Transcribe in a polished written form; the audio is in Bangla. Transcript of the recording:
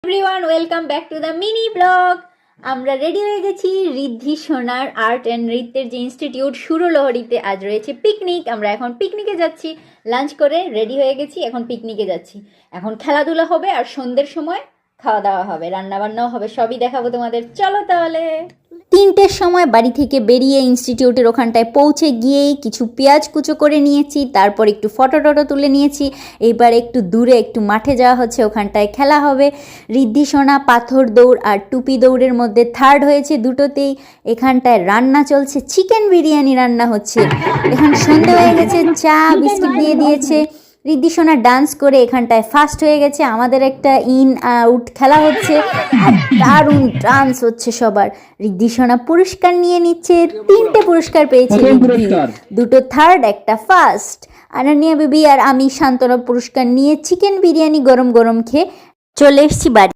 Everyone welcome back to the mini blog. আমরা রেডি হয়ে গেছি ঋদ্ধি সোনার আর্ট অ্যান্ড নৃত্যের যে ইনস্টিটিউট সুরলহরীতে। আজ রয়েছে পিকনিক, আমরা এখন পিকনিকে যাচ্ছি। লাঞ্চ করে রেডি হয়ে গেছি, এখন পিকনিকে যাচ্ছি। এখন খেলাধুলা হবে আর সন্ধ্যের সময় খাওয়া দাওয়া হবে, রান্নাবান্নাও হবে, সবই দেখাবো তোমাদের। চলো তাহলে। 3টের সময় বাড়ি থেকে বেরিয়ে ইনস্টিটিউটের ওখানটায় পৌঁছে গিয়েই কিছু পেঁয়াজ কুচো করে নিয়েছি, তারপর একটু ফটো টটো তুলে নিয়েছি। এইবার একটু দূরে একটু মাঠে যাওয়া হচ্ছে, ওখানটায় খেলা হবে। ঋদ্ধি সোনা পাথর দৌড় আর টুপি দৌড়ের মধ্যে থার্ড হয়েছে দুটোতেই। এখানটায় রান্না চলছে, চিকেন বিরিয়ানি রান্না হচ্ছে। এখন সন্ধে হয়ে গেছে, চা বিস্কিট দিয়ে দিয়েছে। ঋদ্ধি সোনা ডান্স করে এখানটায় ফার্স্ট হয়ে গেছে। আমাদের একটা ইন আউট খেলা হচ্ছে, দারুণ ডান্স হচ্ছে সবার। ঋদ্ধি সোনা পুরস্কার নিয়ে নিচ্ছে, 3টে পুরস্কার পেয়েছে ঋদ্ধি, 2টো থার্ড, একটা ফার্স্ট। আনানিয়া বেবি আর আমি শান্তনা পুরস্কার নিয়ে চিকেন বিরিয়ানি গরম গরম খেয়ে চলে এসেছি বাড়ি।